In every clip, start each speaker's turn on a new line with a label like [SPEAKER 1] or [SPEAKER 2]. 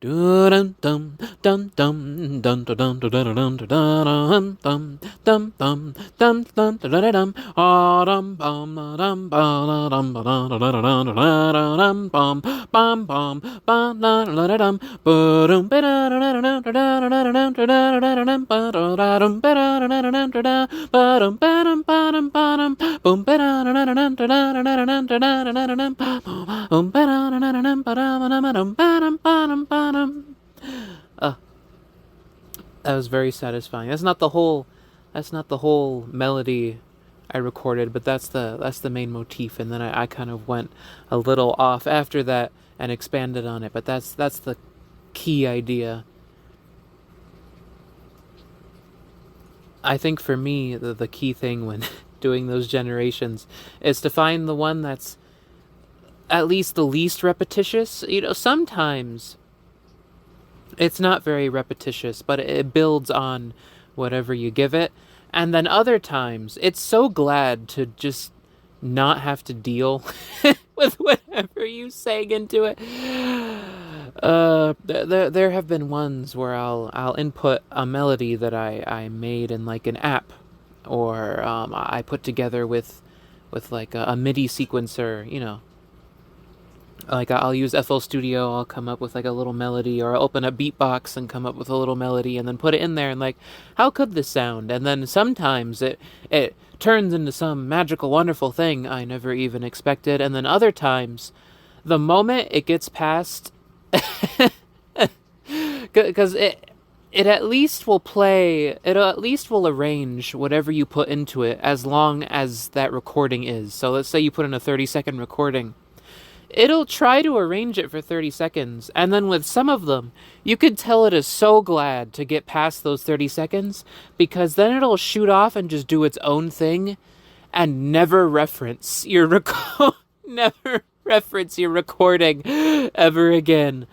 [SPEAKER 1] Dun dum dum dum dum dum dum dum dum dum dum dum dum dum dum dum dum bum dum dum bum bum bum bum dum boom uh, that was very satisfying. That's not the whole melody I recorded, but that's the main motif, and then I kind of went a little off after that and expanded on it. But that's the key idea. I think for me, the key thing when doing those generations is to find the one that's at least the least repetitious. You know, sometimes it's not very repetitious, but it builds on whatever you give it. And then other times, it's so glad to just not have to deal with whatever you sang into it. There have been ones where I'll input a melody that I made in like an app, or I put together with like a MIDI sequencer, you know. Like I'll use FL Studio, I'll come up with like a little melody, or I'll open up Beatbox and come up with a little melody and then put it in there and like, how could this sound? And then sometimes it turns into some magical, wonderful thing I never even expected. And then other times, the moment it gets past, because it at least will play, it at least will arrange whatever you put into it as long as that recording is. So let's say you put in a 30-second recording. It'll try to arrange it for 30 seconds, and then with some of them, you could tell it is so glad to get past those 30 seconds, because then it'll shoot off and just do its own thing, and never reference your never reference your recording ever again.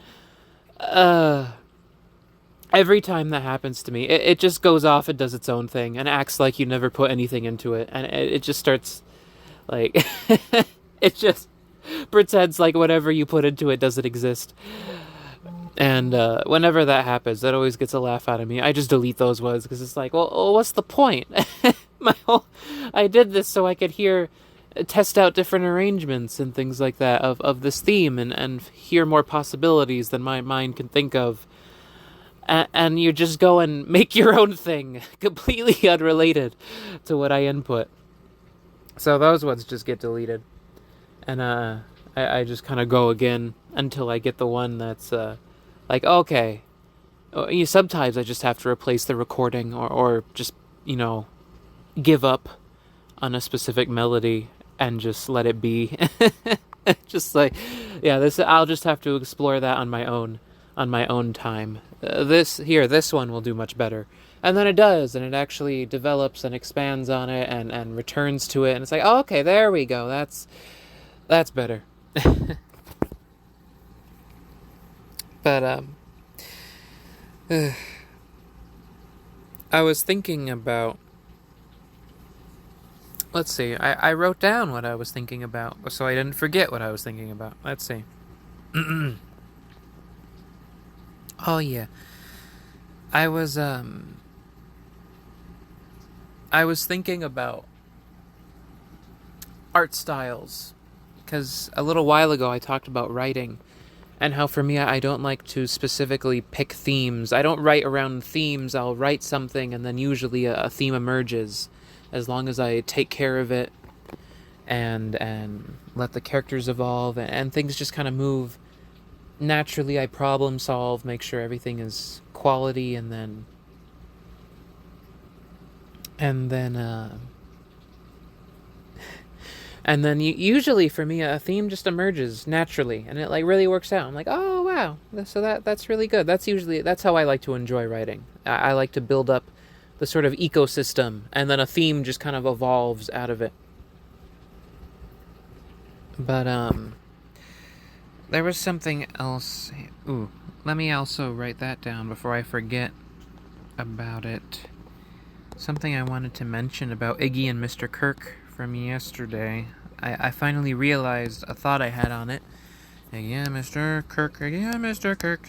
[SPEAKER 1] Every time that happens to me, it just goes off and does its own thing, and acts like you never put anything into it, and it just starts, like, it just pretends like whatever you put into it doesn't exist. And whenever that happens, that always gets a laugh out of me. I just delete those ones because it's like, well, what's the point? I did this so I could test out different arrangements and things like that of this theme and hear more possibilities than my mind can think of. And you just go and make your own thing, completely unrelated to what I input. So those ones just get deleted. And I just kind of go again until I get the one that's like, okay. Sometimes I just have to replace the recording or just, give up on a specific melody and just let it be. Just like, yeah, I'll just have to explore that on my own time. This one will do much better. And then it does, and it actually develops and expands on it and returns to it. And it's like, oh, okay, there we go. That's better. But, I was thinking about, let's see, I wrote down what I was thinking about, so I didn't forget what I was thinking about. Let's see. Oh, yeah. I was thinking about art styles. Because a little while ago I talked about writing and how for me I don't like to specifically pick themes. I don't write around themes. I'll write something and then usually a theme emerges as long as I take care of it and let the characters evolve and things just kind of move naturally. I problem solve, make sure everything is quality, and then usually for me a theme just emerges naturally and it like really works out. I'm like, oh wow, so that's really good. That's how I like to enjoy writing. I like to build up the sort of ecosystem and then a theme just kind of evolves out of it. But there was something else. Ooh, let me also write that down before I forget about it. Something I wanted to mention about Iggy and Mr. Kirk from yesterday. I finally realized a thought I had on it. Yeah, Mr. Kirk.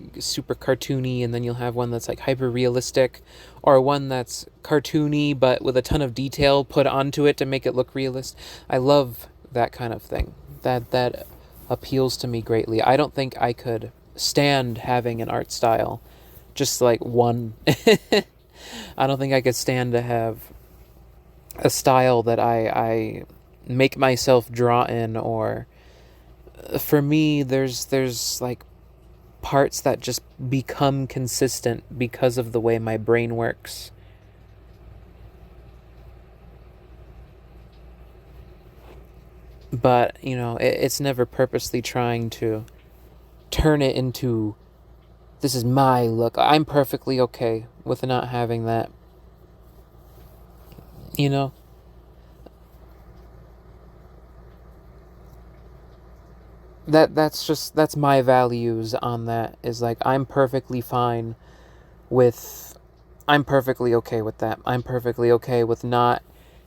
[SPEAKER 1] super cartoony, and then you'll have one that's like hyper realistic, or one that's cartoony but with a ton of detail put onto it to make it look realist. I love that kind of thing. That appeals to me greatly. I don't think I could stand having an art style, just like one. I don't think I could stand to have a style that I make myself draw in, or for me there's like parts that just become consistent because of the way my brain works. But, it's never purposely trying to turn it into, this is my look. I'm perfectly okay with not having that. You know? That's my values on that, is like I'm perfectly fine with I'm perfectly okay with that. I'm perfectly okay with not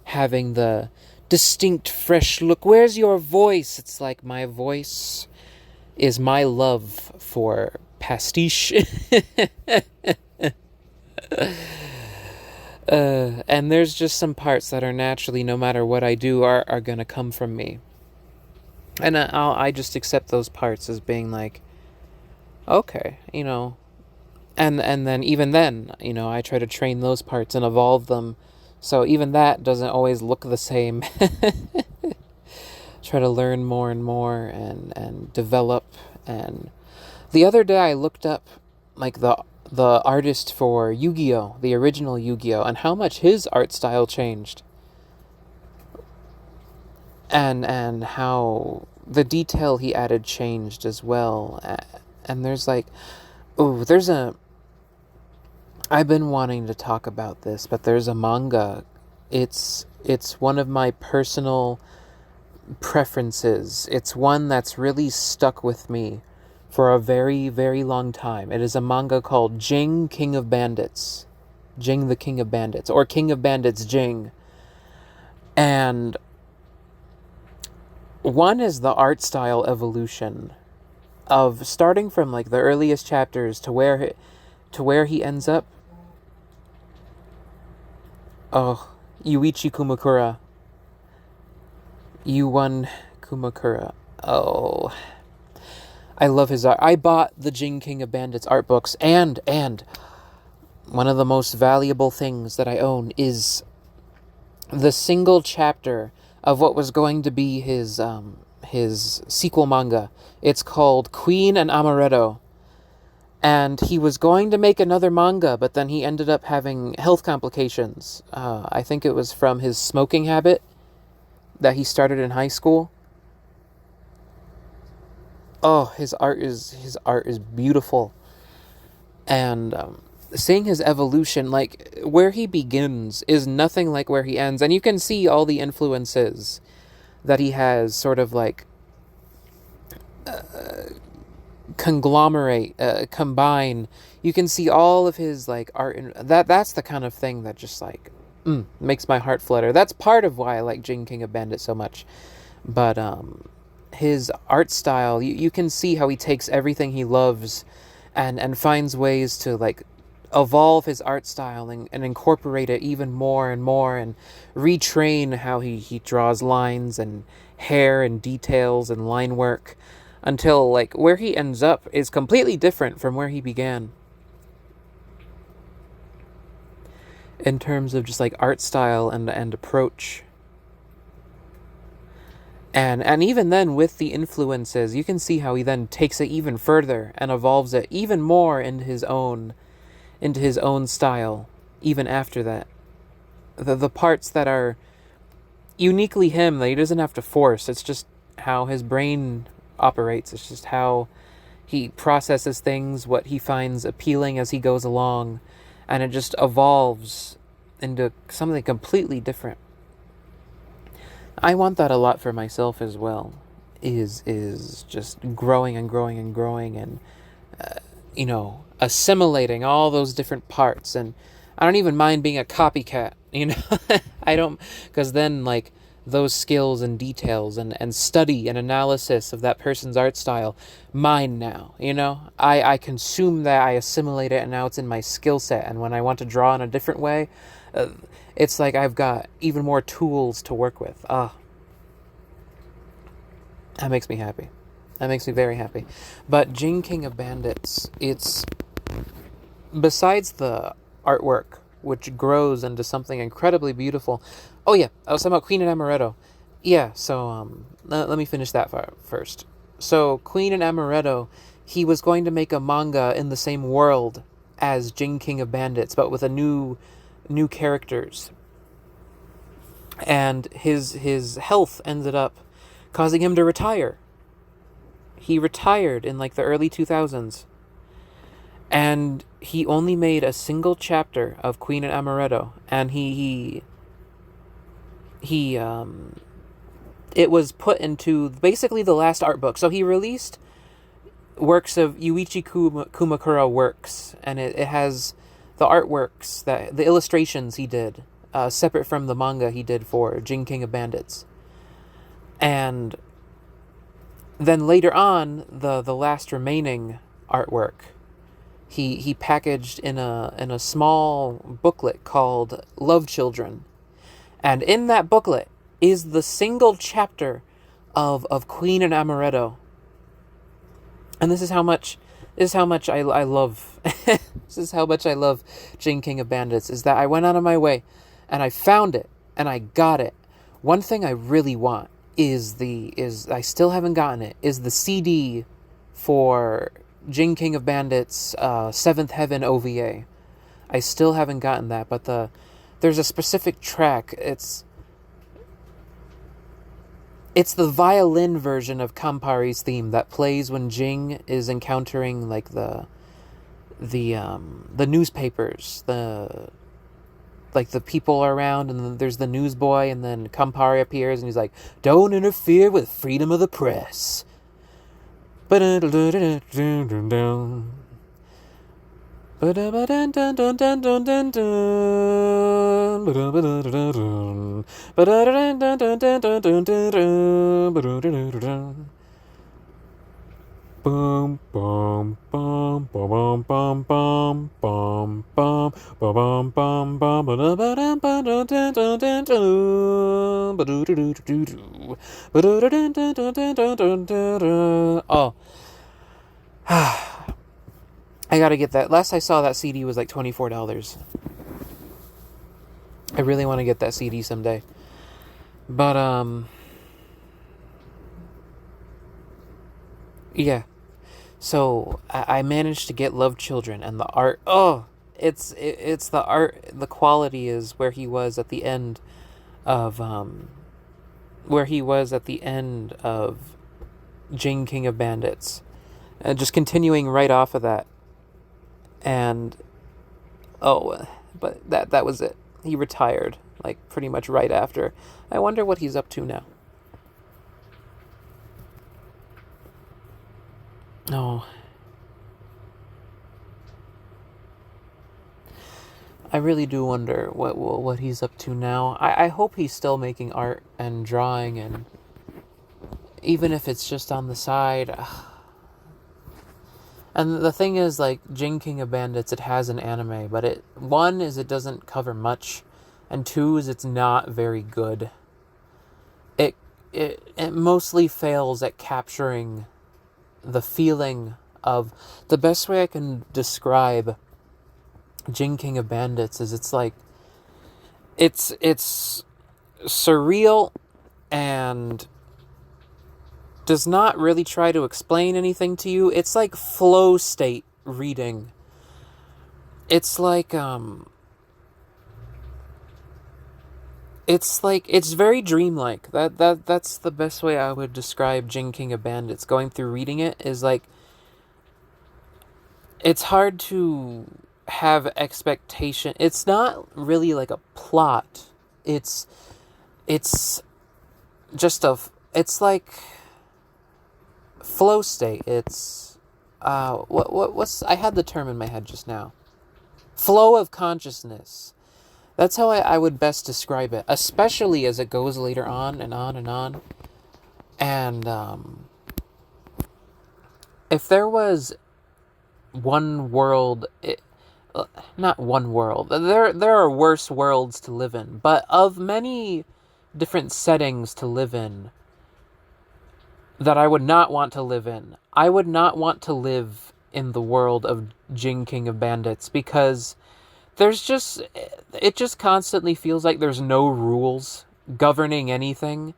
[SPEAKER 1] having the distinct fresh look. Where's your voice? It's like my voice is my love for pastiche. And there's just some parts that are naturally, no matter what I do, are gonna come from me. And I just accept those parts as being like, okay, and then even then, I try to train those parts and evolve them, so even that doesn't always look the same. Try to learn more and more, and develop. And the other day I looked up like the artist for Yu-Gi-Oh, the original Yu-Gi-Oh, and how much his art style changed, and how the detail he added changed as well. And there's like, I've been wanting to talk about this, but there's a manga. It's one of my personal preferences. It's one that's really stuck with me for a very, very long time. It is a manga called Jing, King of Bandits. Jing the King of Bandits, or King of Bandits Jing. And one is the art style evolution of starting from like the earliest chapters to where he ends up. Oh, Yuichi Kumakura. Yuan Kumakura. Oh, I love his art. I bought the Jing King of Bandits art books, and one of the most valuable things that I own is the single chapter of what was going to be his sequel manga. It's called Queen and Amaretto. And he was going to make another manga, but then he ended up having health complications. I think it was from his smoking habit that he started in high school. Oh, his art is beautiful. And seeing his evolution, like where he begins is nothing like where he ends. And you can see all the influences that he has sort of like conglomerate, combine. You can see all of his like art, and that's the kind of thing that just like makes my heart flutter. That's part of why I like Jing King of Bandit so much. But his art style, you can see how he takes everything he loves and finds ways to like evolve his art style and incorporate it even more and more, and retrain how he draws lines and hair and details and line work, until like where he ends up is completely different from where he began in terms of just like art style and approach. And even then, with the influences, you can see how he then takes it even further and evolves it even more into his own style. Even after that, the parts that are uniquely him, that he doesn't have to force. It's just how his brain operates. It's just how he processes things, what he finds appealing as he goes along, and it just evolves into something completely different. I want that a lot for myself as well. Is just growing and growing and growing, and assimilating all those different parts. And I don't even mind being a copycat. I don't, because then like those skills and details and study and analysis of that person's art style mine now, you know? I consume that, I assimilate it, and now it's in my skill set. And when I want to draw in a different way, uh, it's like I've got even more tools to work with. That makes me happy. That makes me very happy. But Jing King of Bandits, it's, besides the artwork, which grows into something incredibly beautiful. Oh yeah, I was talking about Queen and Amaretto. Yeah, so let me finish that first. So Queen and Amaretto, he was going to make a manga in the same world as Jing King of Bandits, but with a new characters. And his health ended up causing him to retire. He retired in like the early 2000s. And he only made a single chapter of Queen and Amaretto, and he it was put into basically the last art book. So he released works of Yuichi Kumakura works, and it has the artworks, that the illustrations he did, separate from the manga he did for Jing King of Bandits. And then later on, the last remaining artwork, he packaged in a small booklet called Love Children. And in that booklet is the single chapter of Queen and Amaretto. And this is how much I love this is how much I love Jing King of Bandits, is that I went out of my way and I found it and I got it. One thing I really want is I still haven't gotten it, is the CD for Jing King of Bandits, Seventh Heaven OVA. I still haven't gotten that, but there's a specific track. It's the violin version of Campari's theme that plays when Jing is encountering like the newspapers, the people around, and then there's the newsboy, and then Campari appears and he's like, "Don't interfere with freedom of the press." Bum bum bum bum bum bum bum bum bum bum bum Oh, I gotta get that. Last I saw, that CD was like $24. I really want to get that CD someday. But yeah. So I managed to get Love Children, and the art. Oh, it's the art. The quality is where he was at the end of Jing King of Bandits, and just continuing right off of that. And but that was it. He retired like pretty much right after. I wonder what he's up to now. Oh, I really do wonder what he's up to now. I hope he's still making art and drawing, and even if it's just on the side. And the thing is, like, Jing King of Bandits, it has an anime, but it doesn't cover much, and two is it's not very good. It mostly fails at capturing the feeling of, the best way I can describe Jing King of Bandits is it's surreal and does not really try to explain anything to you. It's like flow state reading. It's like it's very dreamlike. That's the best way I would describe Jing King of Bandits. Going through reading it is like, it's hard to have expectation. It's not really like a plot. It's just it's like flow state. It's what's I had the term in my head just now. Flow of consciousness. That's how I would best describe it, especially as it goes later on and on and on. And if there was one world, not one world, there are worse worlds to live in, but of many different settings to live in that I would not want to live in, I would not want to live in the world of Jing King of Bandits, because there's just, it just constantly feels like there's no rules governing anything,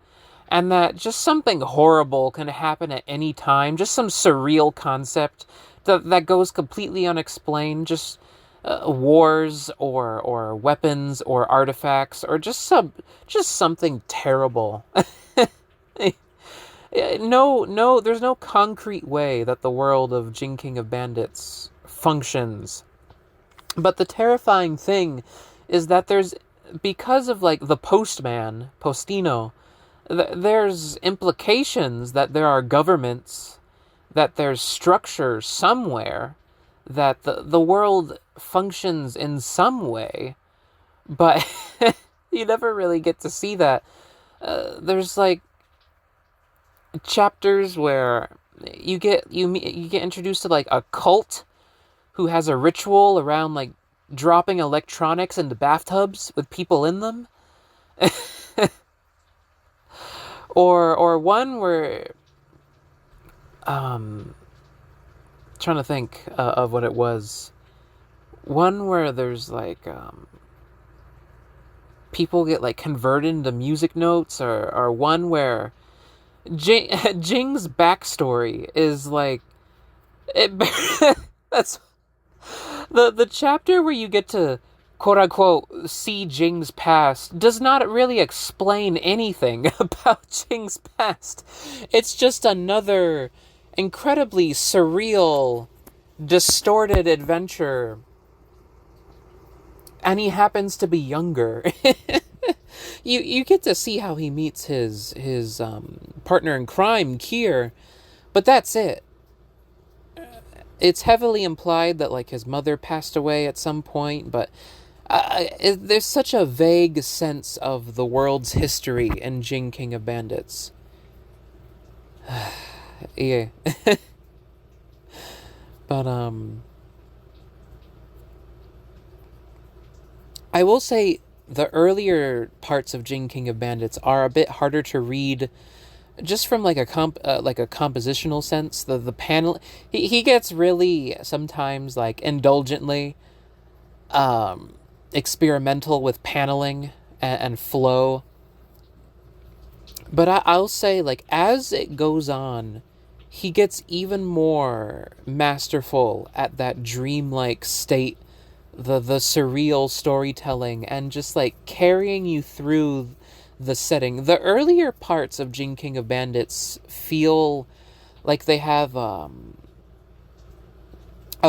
[SPEAKER 1] and that just something horrible can happen at any time, just some surreal concept that goes completely unexplained, just wars or weapons or artifacts or just something terrible. No, there's no concrete way that the world of Jing King of Bandits functions. But the terrifying thing is that there's, because of like the postman, Postino, there's implications that there are governments, that there's structure somewhere, that the world functions in some way, but you never really get to see that. There's like chapters where you get introduced to like a cult who has a ritual around like dropping electronics into bathtubs with people in them. Or one where trying to think of what it was. One where there's like people get like converted into music notes, or one where Jing's backstory is like it. That's the chapter where you get to quote unquote see Jing's past does not really explain anything about Jing's past. It's just another incredibly surreal, distorted adventure, and he happens to be younger. You get to see how he meets his partner in crime, Kier, but that's it. It's heavily implied that like his mother passed away at some point, but there's such a vague sense of the world's history in Jing King of Bandits. Yeah. But I will say the earlier parts of Jing King of Bandits are a bit harder to read, just from like a compositional sense. The panel, he gets really sometimes like indulgently experimental with paneling and flow. But I'll say, like, as it goes on, he gets even more masterful at that dreamlike state, the surreal storytelling, and just like carrying you through the setting. The earlier parts of Jing King of Bandits feel like they have a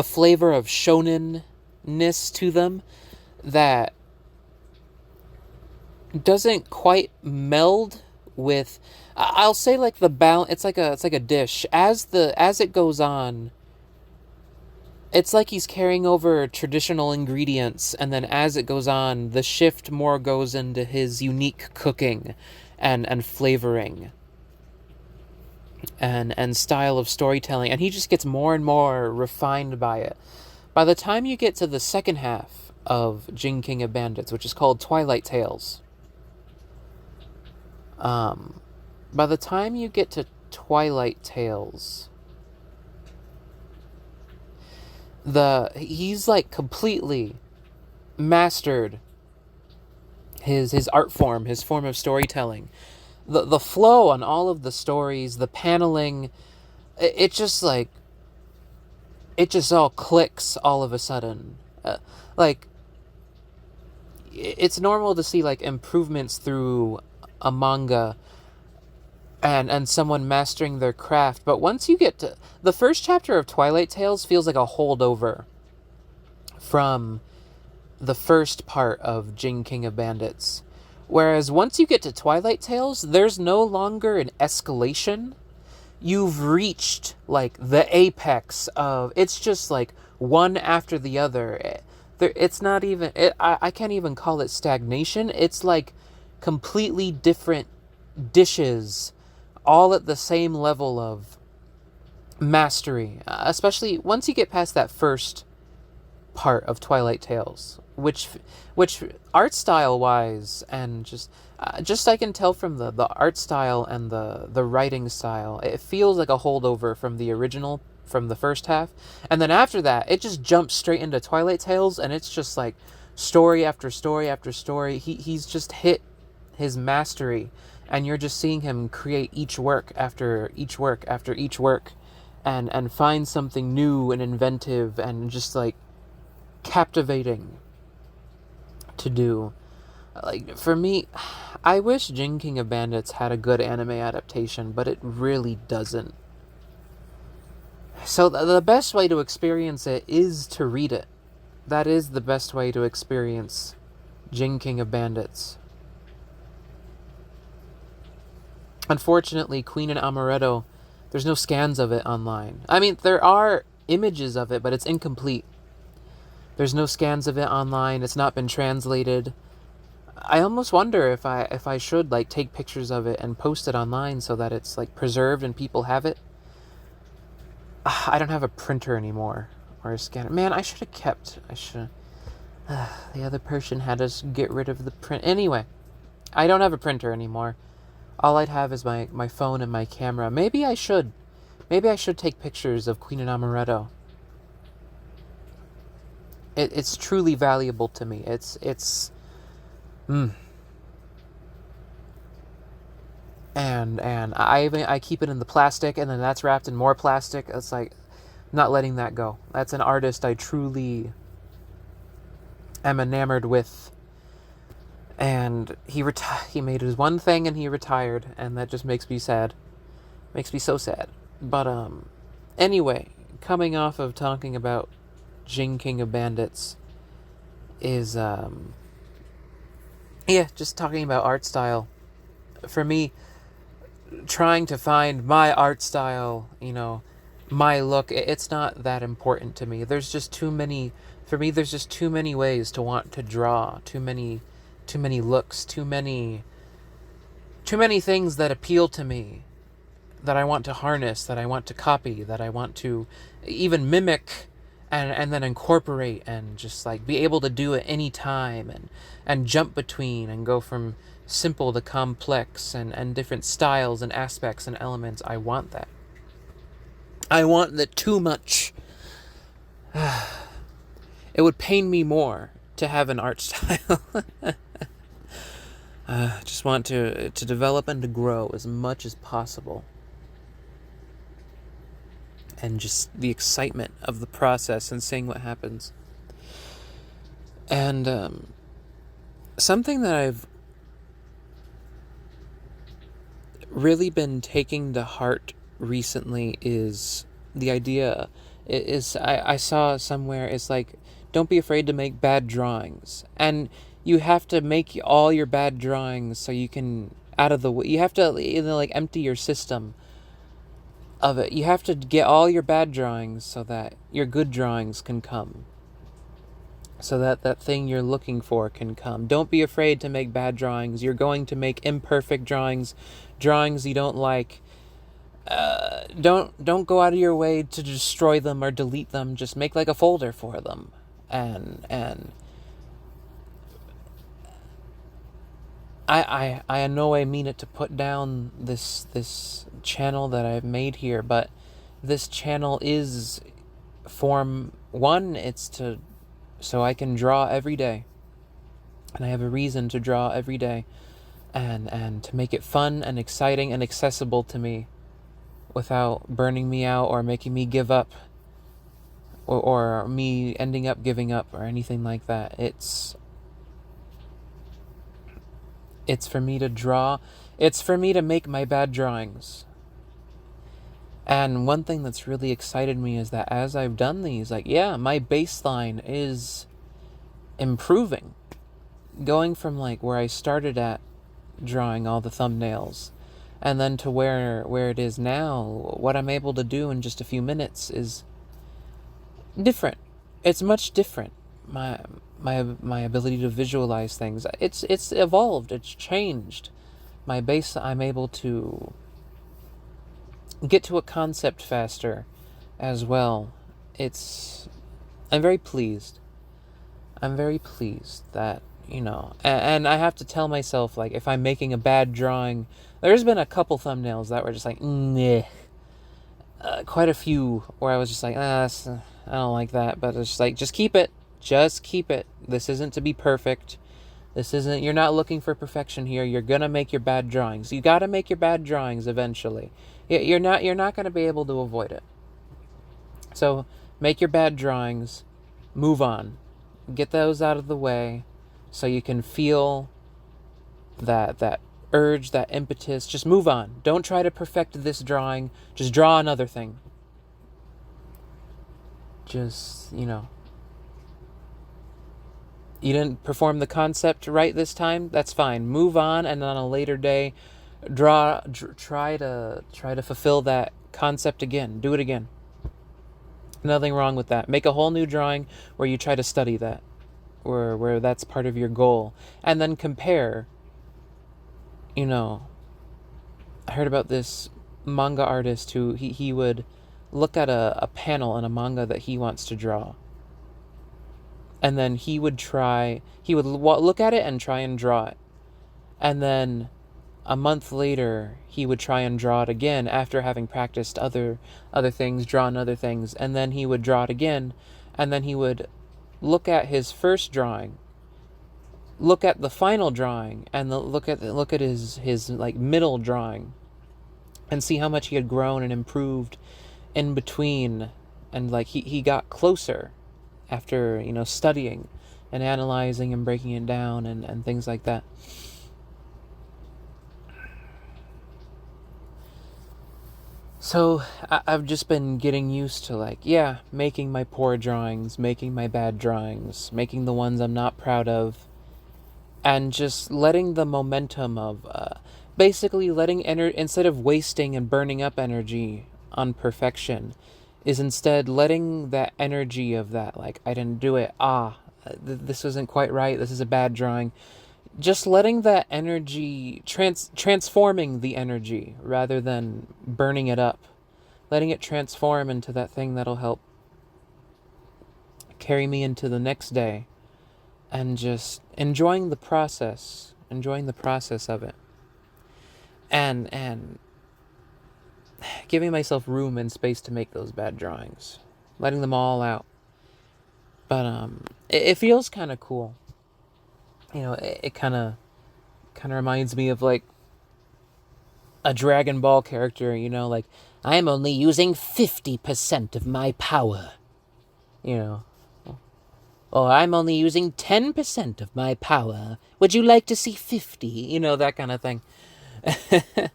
[SPEAKER 1] flavor of shonen-ness to them that doesn't quite meld with, I'll say, like the balance. It's like a dish. As it goes on, it's like he's carrying over traditional ingredients, and then as it goes on, the shift more goes into his unique cooking and flavoring and style of storytelling, and he just gets more and more refined by it. By the time you get to the second half of Jing King of Bandits, which is called Twilight Tales, by the time you get to Twilight Tales, he's like completely mastered his art form, his form of storytelling. The flow on all of the stories, the paneling, it just like, it just all clicks all of a sudden. Like, it's normal to see like improvements through a manga and someone mastering their craft, but once you get to the first chapter of Twilight Tales, feels like a holdover from the first part of Jing King of Bandits. Whereas once you get to Twilight Tales, there's no longer an escalation. You've reached like the apex of, it's just like one after the other. It's not even I can't even call it stagnation. It's like completely different dishes all at the same level of mastery, especially once you get past that first part of Twilight Tales, which art style wise and just I can tell from the art style and the writing style, it feels like a holdover from the original, from the first half, and then after that it just jumps straight into Twilight Tales, and it's just like story after story after story. He's just hit his mastery, and you're just seeing him create each work after each work after each work, and find something new and inventive and just like captivating to do. Like, for me, I wish Jin King of Bandits had a good anime adaptation, but it really doesn't. So the best way to experience it is to read it. That is the best way to experience Jin King of Bandits. Unfortunately, Queen and Amaretto, there's no scans of it online. I mean, there are images of it, but it's incomplete. There's no scans of it online. It's not been translated. I almost wonder if I should like take pictures of it and post it online so that it's like preserved and people have it. I don't have a printer anymore or a scanner. Man, I should have kept. I should. The other person had us get rid of the print. Anyway, I don't have a printer anymore. All I'd have is my phone and my camera. Maybe I should. Maybe I should take pictures of Queen and Amaretto. It's truly valuable to me. It's. And I keep it in the plastic, and then that's wrapped in more plastic. It's like, not letting that go. That's an artist I truly am enamored with. And he made his one thing and he retired, and that just makes me sad. Makes me so sad. But anyway, coming off of talking about Jin King of Bandits is just talking about art style. For me, trying to find my art style, my look, it's not that important to me. There's just too many, for me, there's just too many ways to want to draw, too many looks, too many things that appeal to me, that I want to harness, that I want to copy, that I want to even mimic and then incorporate, and just like be able to do it any time, and jump between and go from simple to complex, and different styles and aspects and elements. I want that. I want that too much. It would pain me more to have an art style. Just want to develop and to grow as much as possible. And just the excitement of the process and seeing what happens. And something that I've really been taking to heart recently is the idea I saw somewhere, it's like, don't be afraid to make bad drawings. And you have to make all your bad drawings so you can out of the way. You have to like empty your system of it. You have to get all your bad drawings so that your good drawings can come. So that thing you're looking for can come. Don't be afraid to make bad drawings. You're going to make imperfect drawings you don't like. Don't go out of your way to destroy them or delete them. Just make like a folder for them. And I in no way mean it to put down this channel that I've made here, but this channel is form one. It's so I can draw every day, and I have a reason to draw every day, and to make it fun and exciting and accessible to me, without burning me out or making me give up, or me ending up giving up or anything like that. It's for me to draw. It's for me to make my bad drawings. And one thing that's really excited me is that as I've done these, like, my baseline is improving. Going from like where I started at drawing all the thumbnails, and then to where it is now, what I'm able to do in just a few minutes is different. It's much different. my my ability to visualize things. It's evolved. It's changed. My base. I'm able to get to a concept faster, as well. It's. I'm very pleased. I'm very pleased that and I have to tell myself, like, if I'm making a bad drawing, there's been a couple thumbnails that were just like, nah. Quite a few where I was just like, I don't like that, but it's just like, just keep it. This isn't to be perfect. This isn't. You're not looking for perfection here. You're gonna make your bad drawings. You gotta make your bad drawings eventually. You're not. You're not gonna be able to avoid it. So make your bad drawings. Move on. Get those out of the way, so you can feel that urge, that impetus. Just move on. Don't try to perfect this drawing. Just draw another thing. Just, you didn't perform the concept right this time. That's fine. Move on, and on a later day, try to fulfill that concept again. Do it again. Nothing wrong with that. Make a whole new drawing where you try to study that, where that's part of your goal, and then compare. I heard about this manga artist who he would look at a panel in a manga that he wants to draw, and then he would look at it and try and draw it, and then a month later he would try and draw it again after having practiced other things, drawn other things, and then he would draw it again, and then he would look at his first drawing, look at the final drawing, and look at his like middle drawing, and see how much he had grown and improved in between, and like he got closer after studying and analyzing and breaking it down and things like that. So I've just been getting used to, like, making my poor drawings, making my bad drawings, making the ones I'm not proud of, and just letting the momentum of basically letting instead of wasting and burning up energy on perfection, is instead letting that energy of that, like, I didn't do it, this isn't quite right, this is a bad drawing, just letting that energy, transforming the energy rather than burning it up, letting it transform into that thing that'll help carry me into the next day, and just enjoying the process of it, and giving myself room and space to make those bad drawings, letting them all out. But it feels kind of cool. It kind of reminds me of, like, a Dragon Ball character, like, I'm only using 50% of my power. Or I'm only using 10% of my power. Would you like to see 50? That kind of thing. I'm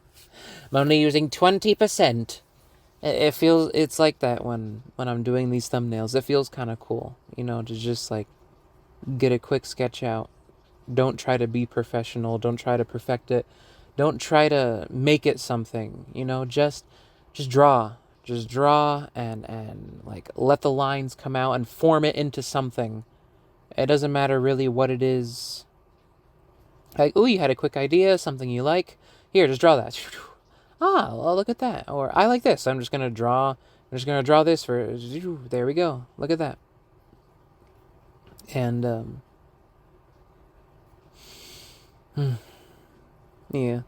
[SPEAKER 1] only using 20%. It's like that when I'm doing these thumbnails. It feels kind of cool, to just, like, get a quick sketch out. Don't try to be professional. Don't try to perfect it. Don't try to make it something. Just draw. Just draw and like let the lines come out and form it into something. It doesn't matter really what it is. Like, ooh, you had a quick idea, something you like. Here, just draw that. Well, look at that. Or I like this. I'm just gonna draw this for. There we go. Look at that. And yeah.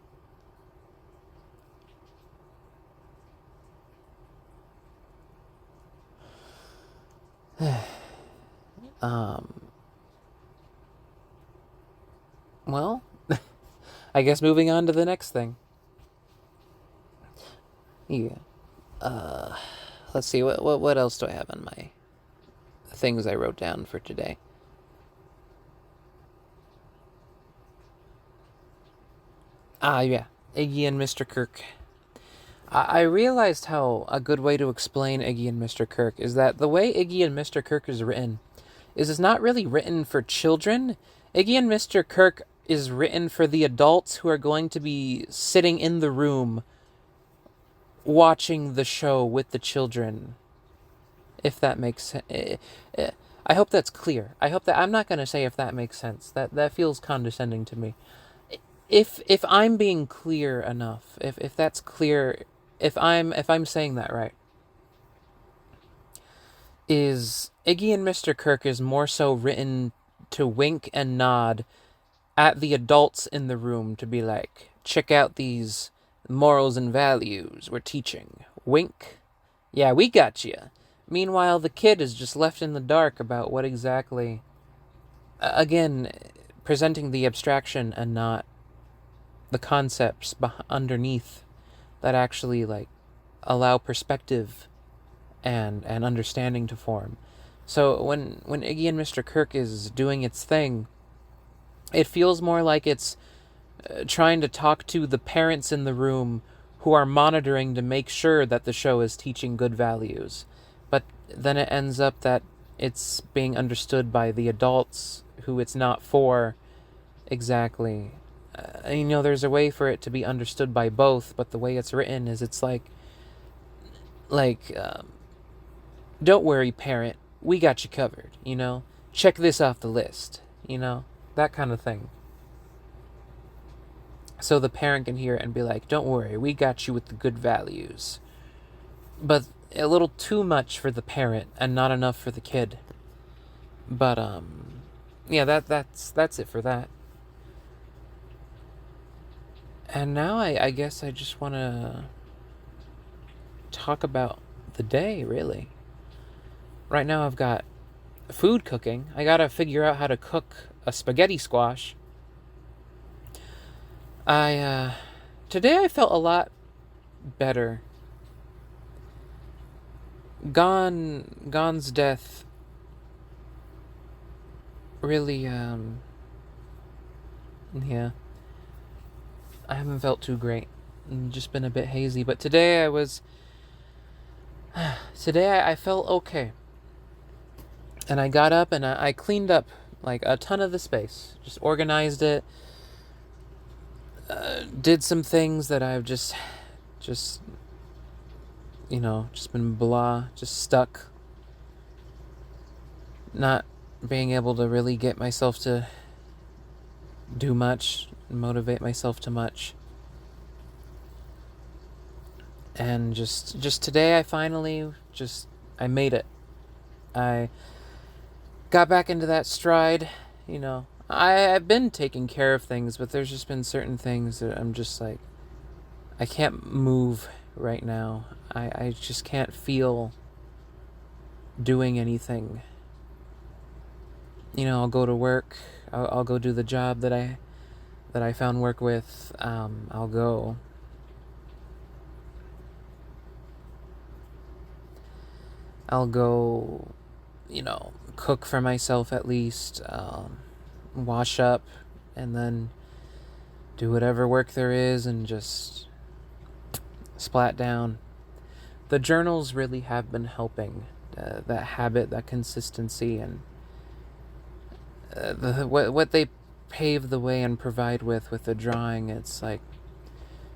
[SPEAKER 1] Well, I guess moving on to the next thing. Yeah. Let's see, what else do I have on my things I wrote down for today? Yeah. Iggy and Mr. Kirk. I realized how a good way to explain Iggy and Mr. Kirk is that the way Iggy and Mr. Kirk is written is it's not really written for children. Iggy and Mr. Kirk is written for the adults who are going to be sitting in the room watching the show with the children. If that makes sense. I hope that's clear. I hope that I'm not going to say if that makes sense. That feels condescending to me. If I'm being clear enough, if that's clear, if I'm saying that right, is Iggy and Mr. Kirk is more so written to wink and nod at the adults in the room to be like, check out these morals and values we're teaching. Wink. Yeah, we got you. Meanwhile, the kid is just left in the dark about what exactly. Again, presenting the abstraction and not the concepts underneath that actually like allow perspective and understanding to form. So when Iggy and Mr. Kirk is doing its thing, it feels more like it's trying to talk to the parents in the room who are monitoring to make sure that the show is teaching good values. But then it ends up that it's being understood by the adults who it's not for exactly. There's a way for it to be understood by both, but the way it's written is it's like, don't worry, parent, we got you covered, Check this off the list, That kind of thing. So the parent can hear it and be like, don't worry, we got you with the good values. But a little too much for the parent and not enough for the kid. But yeah, that's it for that. And now I guess I just want to talk about the day, really. Right now I've got food cooking. I gotta figure out how to cook a spaghetti squash. Today I felt a lot better. Gon's death really, yeah. I haven't felt too great. I've just been a bit hazy, but today I felt okay. And I got up and I cleaned up like a ton of the space. Just organized it. Did some things that I've just been blah, just stuck. Not being able to really get myself to do much, motivate myself to much. And just today I finally I made it. I got back into that stride, I've been taking care of things, but there's just been certain things that I'm just like, I can't move right now. I just can't feel doing anything. I'll go to work. I'll go do the job that I found work with. I'll go. Cook for myself at least, wash up, and then do whatever work there is and just splat down. The journals really have been helping, that habit, that consistency, and what they pave the way and provide with the drawing. It's like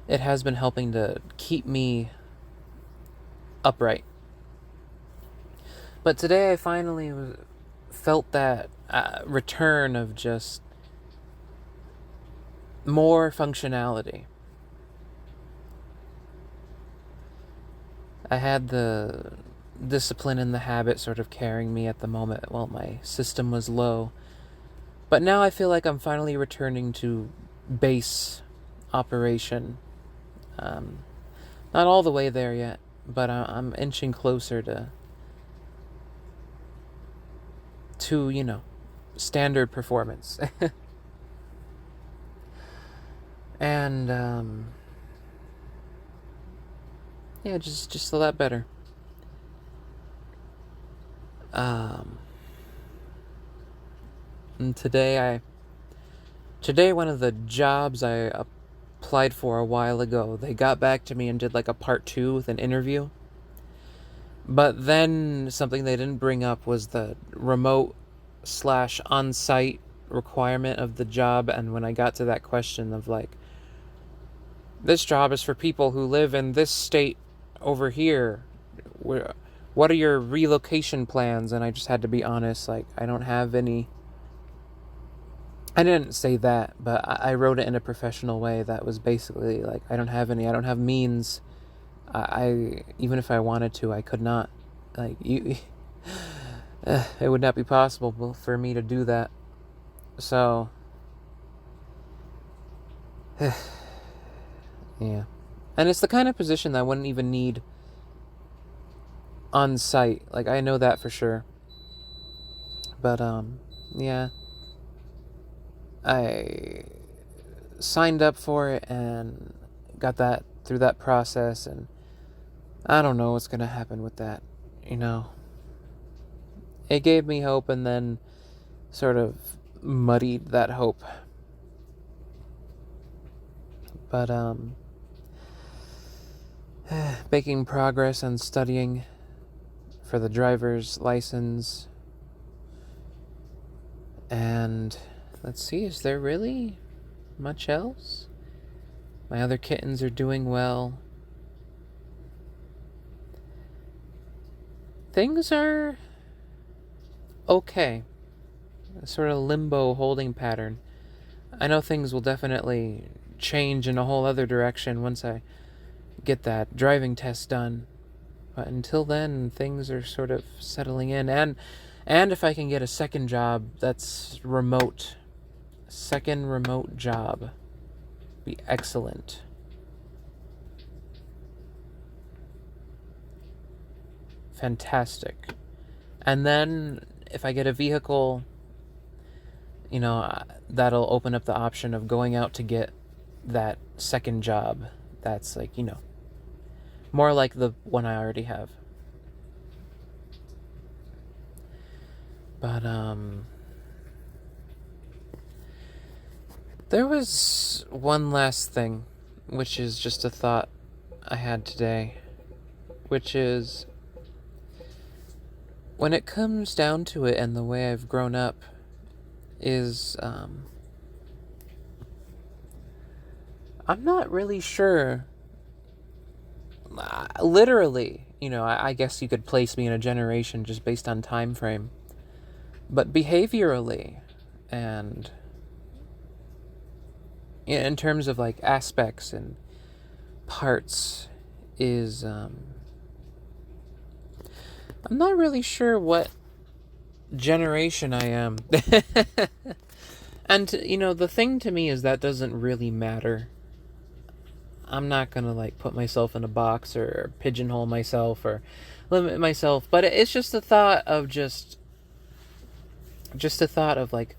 [SPEAKER 1] it has been helping to keep me upright. But today I finally felt that return of just more functionality. I had the discipline and the habit sort of carrying me at the moment while my system was low. But now I feel like I'm finally returning to base operation. Not all the way there yet, but I'm inching closer to standard performance. And yeah, just a lot better. And today one of the jobs I applied for a while ago, they got back to me and did like a part 2 with an interview. But then something they didn't bring up was the remote / on-site requirement of the job. And when I got to that question of like, this job is for people who live in this state over here, would what are your relocation plans? And I just had to be honest, like, I don't have any. I didn't say that, but I wrote it in a professional way that was basically like, I don't have any. I don't have means. I even if I wanted to, I could not. Like, you, it would not be possible for me to do that. So, yeah. And it's the kind of position that I wouldn't even need on site. Like, I know that for sure. But, yeah. I signed up for it and got that through that process, and I don't know what's going to happen with that. You know, it gave me hope and then sort of muddied that hope. But, making progress on studying for the driver's license. And let's see, is there really much else? My other kittens are doing well. Things are okay. A sort of limbo holding pattern. I know things will definitely change in a whole other direction once I get that driving test done. But until then, things are sort of settling in. And if I can get a second job that's remote, second remote job, be excellent. Fantastic. And then if I get a vehicle, you know, that'll open up the option of going out to get that second job. That's like, you know, more like the one I already have. But, there was one last thing, which is just a thought I had today, which is, when it comes down to it and the way I've grown up is, I'm not really sure. Literally, you know, I guess you could place me in a generation just based on time frame. But behaviorally, and in terms of like aspects and parts, is I'm not really sure what generation I am. And, you know, the thing to me is that doesn't really matter. I'm not gonna like put myself in a box or pigeonhole myself or limit myself, but it's just a thought of just a thought of like,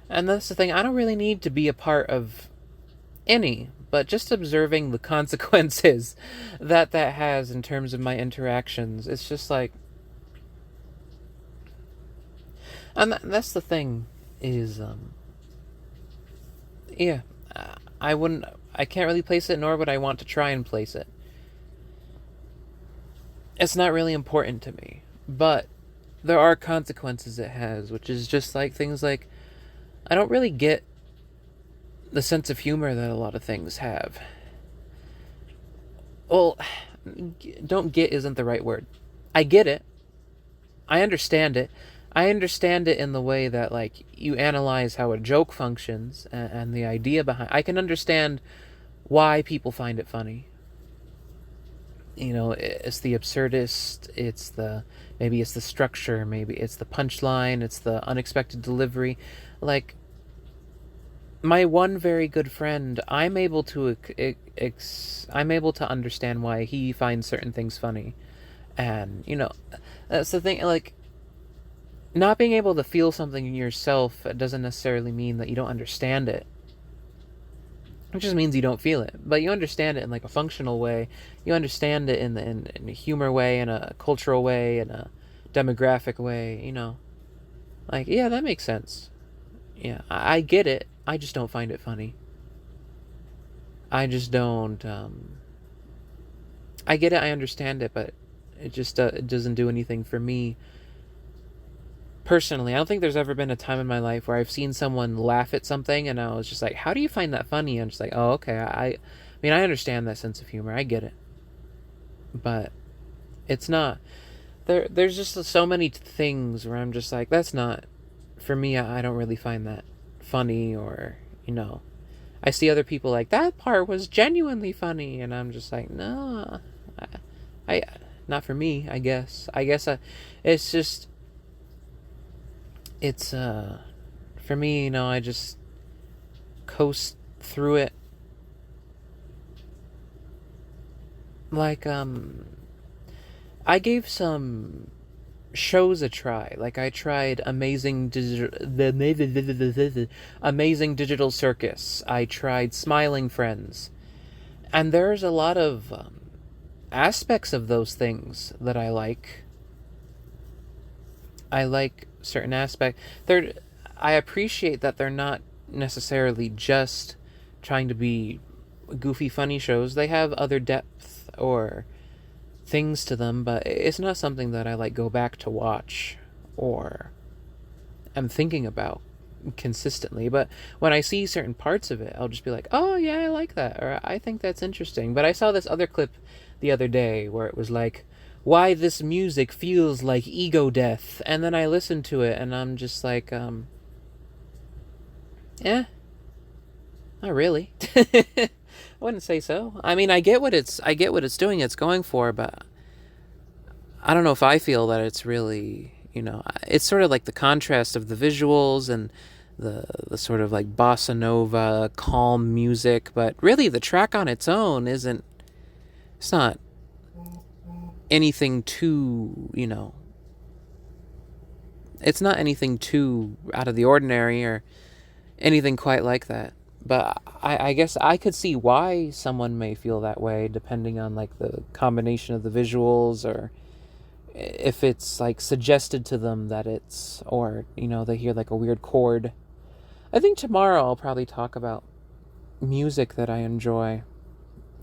[SPEAKER 1] and that's the thing, I don't really need to be a part of any, but just observing the consequences that has in terms of my interactions. It's just like, and that's the thing is, yeah, I can't really place it, nor would I want to try and place it. It's not really important to me, but there are consequences it has, which is just like things like, I don't really get the sense of humor that a lot of things have. Well, don't get isn't the right word. I get it. I understand it. I understand it in the way that, like, you analyze how a joke functions and the idea behind. I can understand why people find it funny. You know, it's the absurdist, maybe it's the structure, maybe it's the punchline, it's the unexpected delivery. Like, my one very good friend, I'm able to understand why he finds certain things funny. And, you know, that's the thing, like, not being able to feel something in yourself doesn't necessarily mean that you don't understand it. It just means you don't feel it. But you understand it in like a functional way. You understand it in a humor way, in a cultural way, in a demographic way, you know. Like, yeah, that makes sense. Yeah, I get it. I just don't find it funny. I just don't, I get it, I understand it, but it just it doesn't do anything for me personally. I don't think there's ever been a time in my life where I've seen someone laugh at something and I was just like, how do you find that funny? I'm just like, oh, okay. I mean, I understand that sense of humor. I get it. But it's not there's just so many things where I'm just like, that's not for me. I don't really find that funny, or I see other people like that part was genuinely funny, and I'm just like, no, I not for me. I guess it's just it's for me. I just coast through it like I gave some shows a try. Like I tried Amazing Digital Circus. I tried Smiling Friends, and there's a lot of aspects of those things that I like. I like certain aspects. I appreciate that they're not necessarily just trying to be goofy, funny shows. They have other depth or things to them, but it's not something that I like go back to watch or am thinking about consistently. But when I see certain parts of it, I'll just be like, oh yeah, I like that, or I think that's interesting. But I saw this other clip the other day where it was like, why this music feels like ego death, and then I listened to it and I'm just like, eh, not really. I wouldn't say so. I mean, I get what it's doing, it's going for, but I don't know if I feel that it's really, it's sort of like the contrast of the visuals and the sort of like bossa nova calm music, but really the track on its own isn't, it's not anything too, it's not anything too out of the ordinary or anything quite like that. But I guess I could see why someone may feel that way, depending on like the combination of the visuals, or if it's like suggested to them that it's, or they hear like a weird chord. I think tomorrow I'll probably talk about music that I enjoy.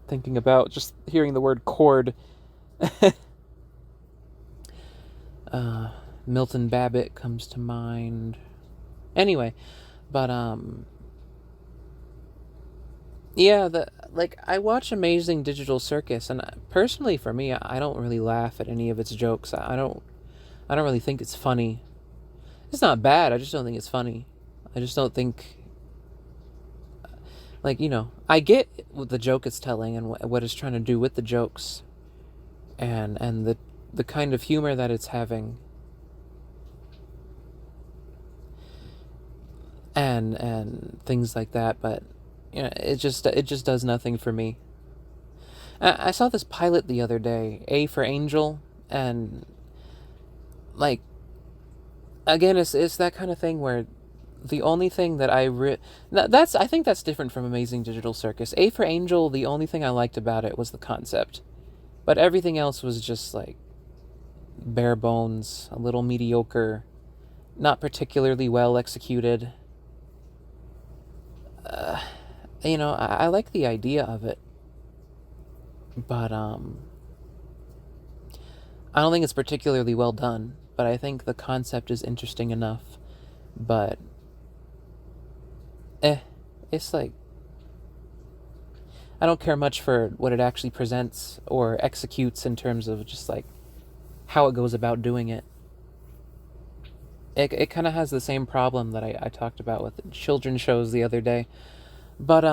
[SPEAKER 1] Thinking about just hearing the word chord. Milton Babbitt comes to mind. Anyway, but yeah, I watch Amazing Digital Circus, and personally for me, I don't really laugh at any of its jokes. I don't really think it's funny. It's not bad. I just don't think it's funny. I just don't think, I get what the joke it's telling and what it's trying to do with the jokes, and the kind of humor that it's having, and things like that. But it just does nothing for me. I saw this pilot the other day, A for Angel, and like, again, it's that kind of thing where the only thing that I think that's different from Amazing Digital Circus. A for Angel, the only thing I liked about it was the concept, but everything else was just like bare bones, a little mediocre, not particularly well executed. I like the idea of it, but I don't think it's particularly well done. But I think the concept is interesting enough. But it's like, I don't care much for what it actually presents or executes in terms of just like how it goes about doing it. It kind of has the same problem that I talked about with children's shows the other day. But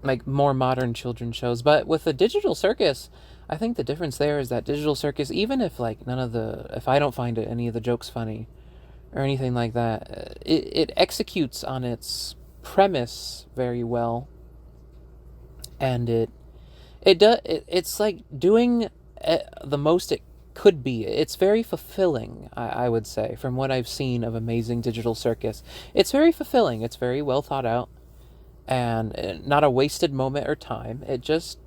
[SPEAKER 1] like more modern children's shows. But with the Digital Circus, I think the difference there is that Digital Circus, even if like if I don't find any of the jokes funny or anything like that, it executes on its premise very well, and it's like doing the most it could be. It's very fulfilling, I would say, from what I've seen of Amazing Digital Circus. It's very fulfilling. It's very well thought out, and not a wasted moment or time. It's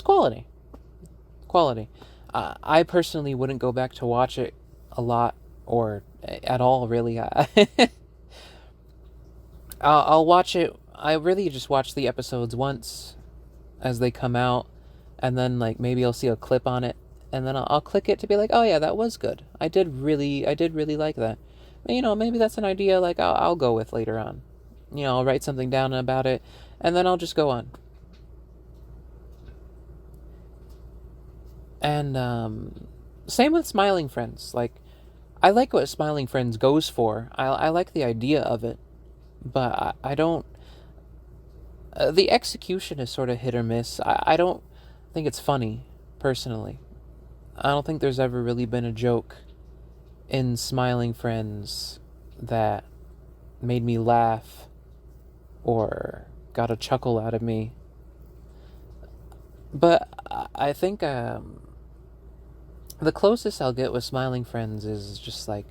[SPEAKER 1] quality. Quality. I personally wouldn't go back to watch it a lot or at all, really. I'll watch it. I really just watch the episodes once as they come out, and then like maybe I'll see a clip on it, and then I'll click it to be like, oh yeah, that was good. I did really like that. Maybe that's an idea like I'll go with later on. I'll write something down about it, and then I'll just go on. And same with Smiling Friends. Like, I like what Smiling Friends goes for. I like the idea of it, but I don't. The execution is sort of hit or miss. I don't think it's funny, personally. I don't think there's ever really been a joke in Smiling Friends that made me laugh or got a chuckle out of me. But I think the closest I'll get with Smiling Friends is just like,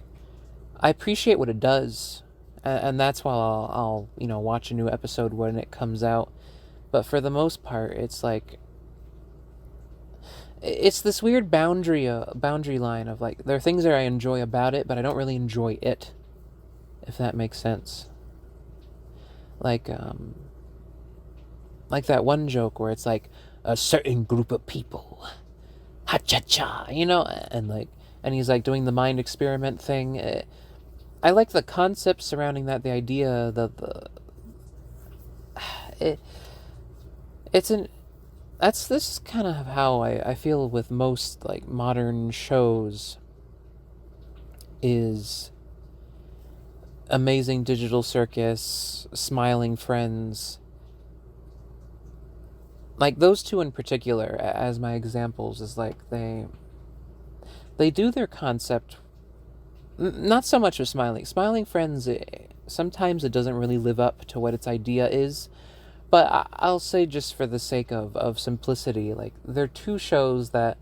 [SPEAKER 1] I appreciate what it does, and that's why I'll watch a new episode when it comes out. But for the most part, it's like, it's this weird boundary line of like, there are things that I enjoy about it, but I don't really enjoy it, if that makes sense. Like that one joke where it's like, a certain group of people, ha cha cha, and he's like doing the mind experiment thing. I like the concept surrounding that, the idea that it, it's an this is kind of how I feel with most like modern shows, is Amazing Digital Circus, Smiling Friends, like those two in particular as my examples. Is like they do their concept, not so much with Smiling Friends. Sometimes it doesn't really live up to what its idea is, but I'll say, just for the sake of simplicity, like, they're two shows that,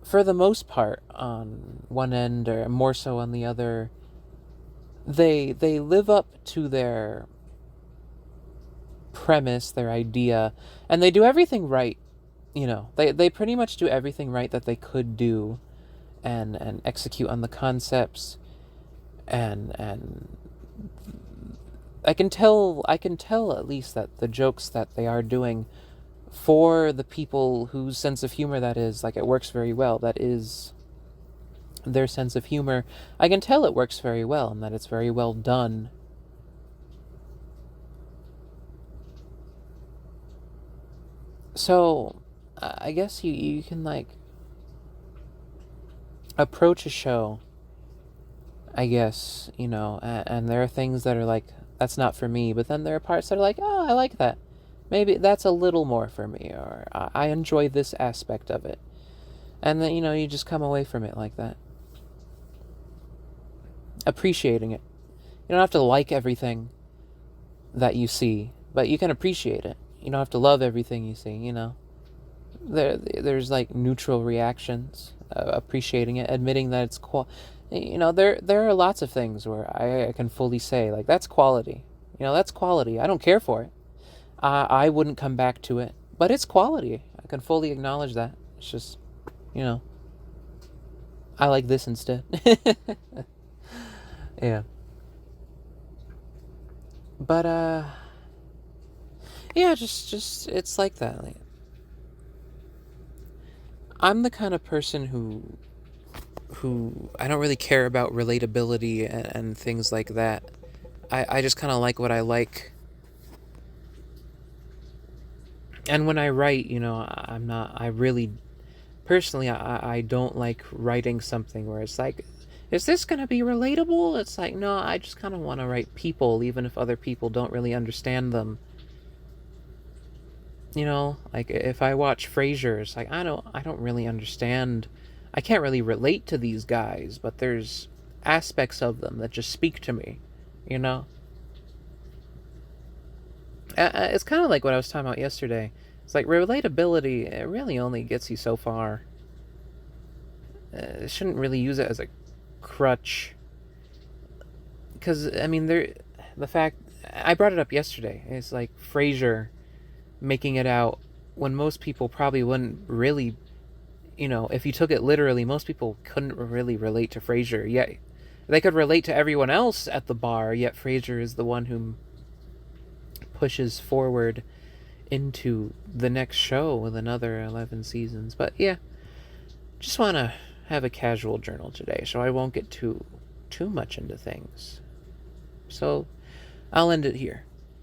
[SPEAKER 1] for the most part, on one end or more so on the other, they live up to their premise, their idea, and they do everything right. They pretty much do everything right that they could do, and execute on the concepts, and I can tell at least that the jokes that they are doing, for the people whose sense of humor that is, like, it works very well. That is their sense of humor. I can tell it works very well, and that it's very well done. So, I guess you can, like, approach a show, I guess, and there are things that are like, that's not for me, but then there are parts that are like, oh, I like that. Maybe that's a little more for me, or I enjoy this aspect of it. And then, you just come away from it like that, appreciating it. You don't have to like everything that you see, but you can appreciate it. You don't have to love everything you see, There's like neutral reactions, appreciating it, admitting that it's there are lots of things where I can fully say, like, that's quality. That's quality. I don't care for it. I wouldn't come back to it, but it's quality. I can fully acknowledge that. It's just, I like this instead. Yeah. But yeah, just it's like that. Like, I'm the kind of person who I don't really care about relatability and things like that. I just kind of like what I like. And when I write, I really, personally, I don't like writing something where it's like, is this going to be relatable? It's like, no, I just kind of want to write people, even if other people don't really understand them. Like, if I watch Frasier, it's like, I don't really understand. I can't really relate to these guys, but there's aspects of them that just speak to me, you know? It's kind of like what I was talking about yesterday. It's like, relatability, it really only gets you so far. Shouldn't really use it as a crutch. Because, I mean, the fact, I brought it up yesterday. It's like Frasier making it out when most people probably wouldn't really, if you took it literally, most people couldn't really relate to Frasier. Yet they could relate to everyone else at the bar, yet Frasier is the one who pushes forward into the next show with another 11 seasons. But yeah, just want to have a casual journal today, so I won't get too much into things. So I'll end it here.